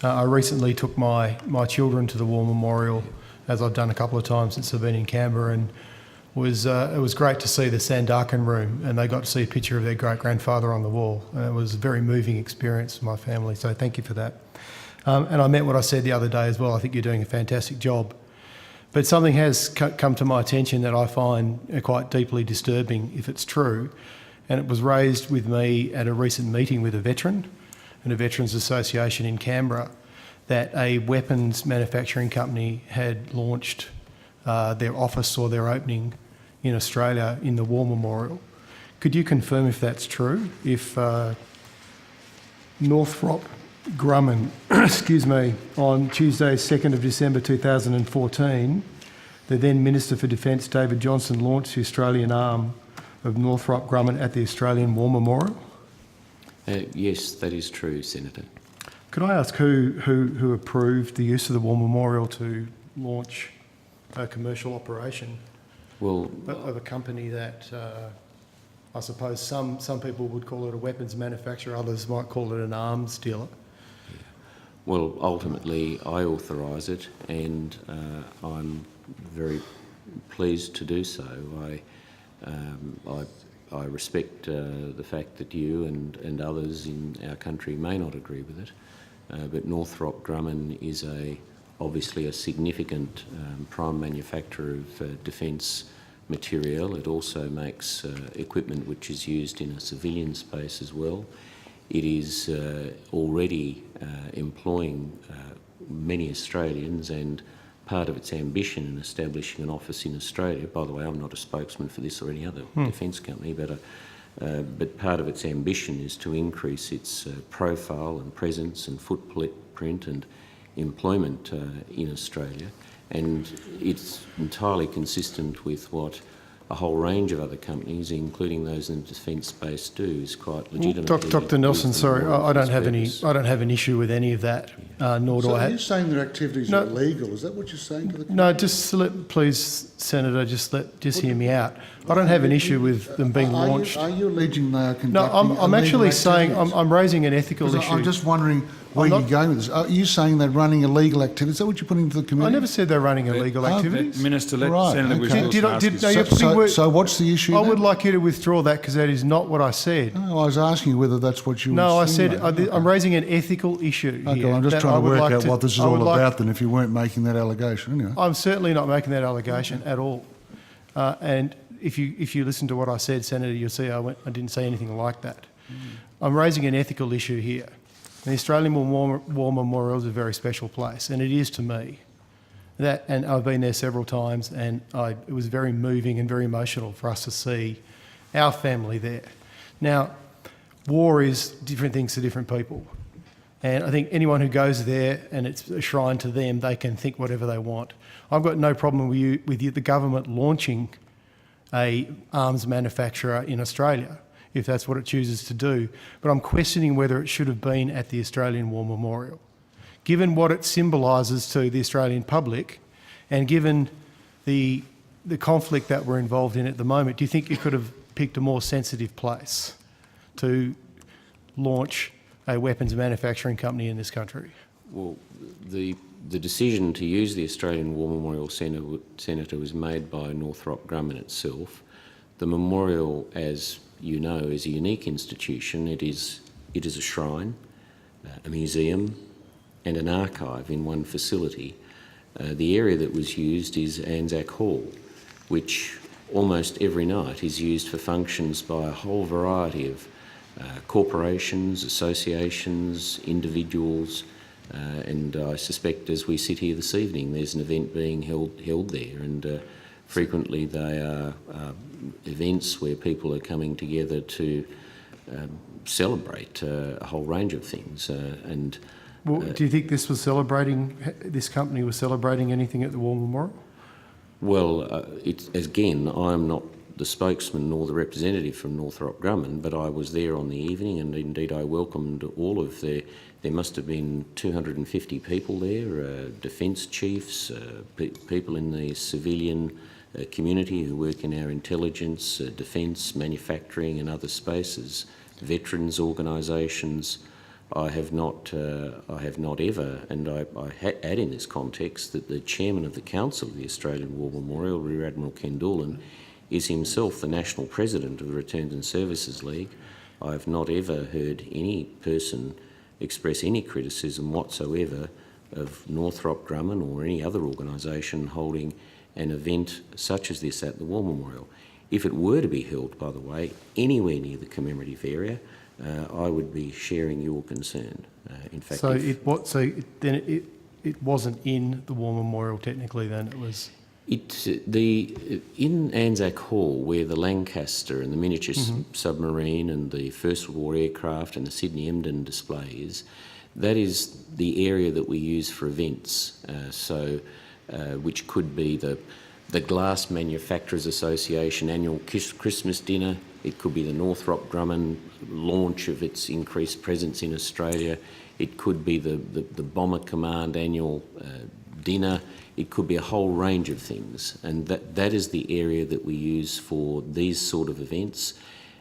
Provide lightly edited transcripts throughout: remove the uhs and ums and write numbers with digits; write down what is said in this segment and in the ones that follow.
I recently took my children to the War Memorial, as I've done a couple of times since I've been in Canberra, and it was great to see the Sandakan room, and they got to see a picture of their great-grandfather on the wall. And it was a very moving experience for my family, so thank you for that. And I meant what I said the other day as well. I think you're doing a fantastic job. But something has come to my attention that I find quite deeply disturbing, if it's true, and it was raised with me at a recent meeting with a veteran and a Veterans Association in Canberra, that a weapons manufacturing company had launched their office or their opening in Australia in the War Memorial. Could you confirm if that's true? If Northrop Grumman, excuse me, on Tuesday 2nd of December 2014, the then Minister for Defence David Johnson launched the Australian arm of Northrop Grumman at the Australian War Memorial? Yes, that is true, Senator. Could I ask who approved the use of the War Memorial to launch a commercial operation? Well, of a company that I suppose some people would call it a weapons manufacturer, others might call it an arms dealer. Well, ultimately, I authorise it, and I'm very pleased to do so. I respect the fact that you and others in our country may not agree with it, but Northrop Grumman is obviously a significant prime manufacturer of defence material. It also makes equipment which is used in a civilian space as well. It is already employing many Australians, and part of its ambition in establishing an office in Australia, by the way, I'm not a spokesman for this or any other defence company, but part of its ambition is to increase its profile and presence and footprint and employment in Australia. And it's entirely consistent with what a whole range of other companies, including those in the defence space, do, is quite legitimately. Dr. Nelson, sorry, I don't have an issue with any of that, nor do I have. So are you saying their activities are illegal? Is that what you're saying to the company? No, please, Senator, just hear me out. I don't have an issue with them being launched. Are you alleging they are conducting No, I'm actually saying activities? I'm raising an ethical issue. I'm just wondering where you're going with this. Are you saying they're running illegal activities? Is that what you're putting into the committee? I never said they're running illegal activities. Minister, let Right, Senator okay. Whish-Wilson ask his So what's the issue I then? would like you to withdraw that, because that is not what I said. No, I was asking whether that's what you were No, I said insinuating. I'm raising an ethical issue Okay, here. I'm just that trying I to would work like out what this is all about then, if you weren't making that allegation. Anyway. I'm certainly not making that allegation at all. And if you listen to what I said, Senator, you'll see I didn't say anything like that. I'm raising an ethical issue here. The Australian War Memorial is a very special place, and it is to me. And I've been there several times, and it was very moving and very emotional for us to see our family there. Now, war is different things to different people. And I think anyone who goes there and it's a shrine to them, they can think whatever they want. I've got no problem with the government launching a arms manufacturer in Australia, if that's what it chooses to do. But I'm questioning whether it should have been at the Australian War Memorial. Given what it symbolises to the Australian public, and given the conflict that we're involved in at the moment, do you think you could have picked a more sensitive place to launch a weapons manufacturing company in this country? Well, the decision to use the Australian War Memorial Senator was made by Northrop Grumman itself. The memorial, as you know, is a unique institution. It is a shrine, a museum and an archive in one facility. The area that was used is Anzac Hall, which almost every night is used for functions by a whole variety of corporations, associations, individuals, and I suspect as we sit here this evening there's an event being held there, and frequently they are events where people are coming together to celebrate a whole range of things. Well, do you think this company was celebrating anything at the War Memorial? Well, again, I'm not the spokesman nor the representative from Northrop Grumman, but I was there on the evening, and indeed I welcomed all of there must have been 250 people there, defence chiefs, people in the civilian community who work in our intelligence, defence, manufacturing and other spaces, veterans organisations, I have not ever, and I add in this context that the chairman of the Council of the Australian War Memorial, Rear Admiral Ken Doolan, is himself the national president of the Returns and Services League. I have not ever heard any person express any criticism whatsoever of Northrop Grumman or any other organisation holding an event such as this at the War Memorial. If it were to be held, by the way, anywhere near the commemorative area, I would be sharing your concern. In fact, So it wasn't in the War Memorial technically. Then it was. In Anzac Hall, where the Lancaster and the miniature submarine and the First World War aircraft and the Sydney Emden display is, that is the area that we use for events. Which could be the Glass Manufacturers Association annual Christmas dinner. It could be the Northrop Grumman launch of its increased presence in Australia. It could be the Bomber Command annual dinner. It could be a whole range of things, and that is the area that we use for these sort of events.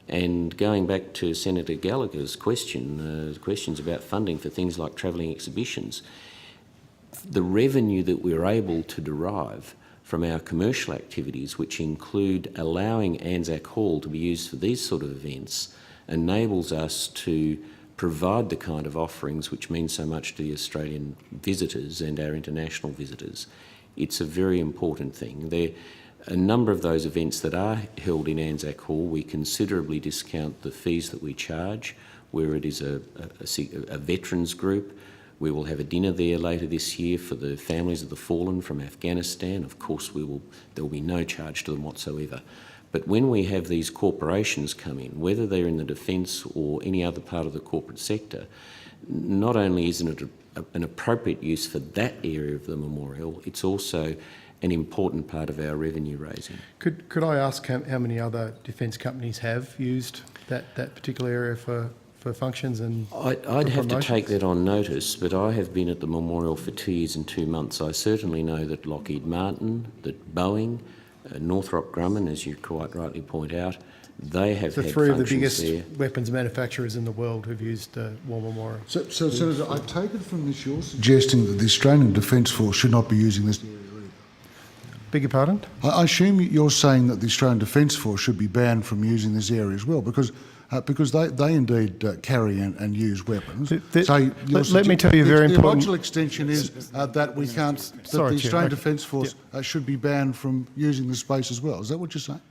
And going back to Senator Gallagher's questions about funding for things like travelling exhibitions, the revenue that we're able to derive from our commercial activities, which include allowing Anzac Hall to be used for these sort of events, enables us to provide the kind of offerings which mean so much to the Australian visitors and our international visitors. It's a very important thing. A number of those events that are held in Anzac Hall, we considerably discount the fees that we charge. Where it is a veterans group, we will have a dinner there later this year for the families of the fallen from Afghanistan. Of course, there will be no charge to them whatsoever. But when we have these corporations come in, whether they're in the defence or any other part of the corporate sector, not only isn't it an appropriate use for that area of the memorial, it's also an important part of our revenue raising. Could I ask how many other defence companies have used that particular area for functions and I'd have to take that on notice, but I have been at the memorial for 2 years and 2 months. I certainly know that Lockheed Martin, that Boeing, Northrop Grumman, as you quite rightly point out, they have had three of the functions biggest there. weapons manufacturers in the world who've used War Memorial. So, Senator, I take it from this you're suggesting that the Australian Defence Force should not be using this area either. Beg your pardon? I assume you're saying that the Australian Defence Force should be banned from using this area as well, because they indeed carry and use weapons. Let me tell you very the important... logical extension is that we can't... the Australian Defence Force should be banned from using the space as well. Is that what you're saying?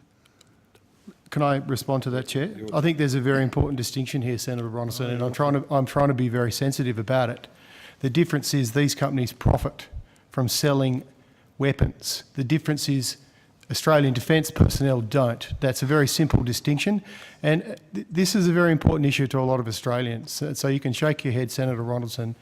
Can I respond to that, Chair? I think there's a very important distinction here, Senator Ronaldson, and I'm trying to be very sensitive about it. The difference is these companies profit from selling weapons. The difference is Australian defence personnel don't. That's a very simple distinction, and this is a very important issue to a lot of Australians. So you can shake your head, Senator Ronaldson.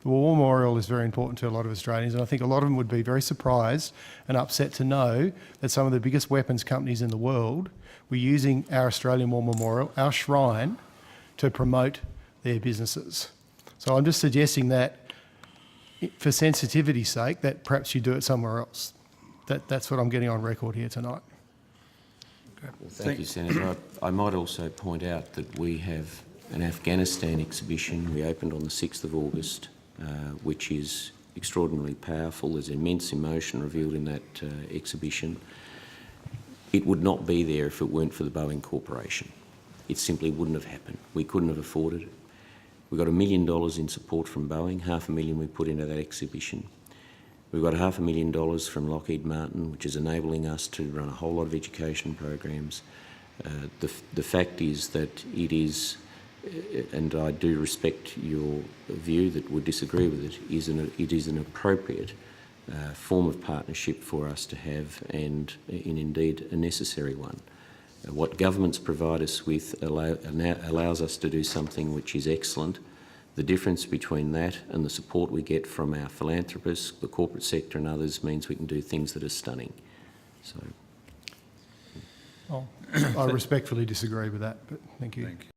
The War Memorial is very important to a lot of Australians, and I think a lot of them would be very surprised and upset to know that some of the biggest weapons companies in the world were using our Australian War Memorial, our shrine, to promote their businesses. So I'm just suggesting that, for sensitivity's sake, that perhaps you do it somewhere else. That's what I'm getting on record here tonight. Well, thank you, Senator. I might also point out that we have an Afghanistan exhibition we opened on the 6th of August, which is extraordinarily powerful. There's immense emotion revealed in that exhibition. It would not be there if it weren't for the Boeing Corporation. It simply wouldn't have happened. We couldn't have afforded it. We got $1 million in support from Boeing, $500,000 we put into that exhibition. We've got $500,000 from Lockheed Martin, which is enabling us to run a whole lot of education programs. The fact is that it is, and I do respect your view that would disagree with it, it is an appropriate form of partnership for us to have, and indeed a necessary one. What governments provide us with allows us to do something which is excellent. The difference between that and the support we get from our philanthropists, the corporate sector and others means we can do things that are stunning. So, I respectfully disagree with that, but thank you.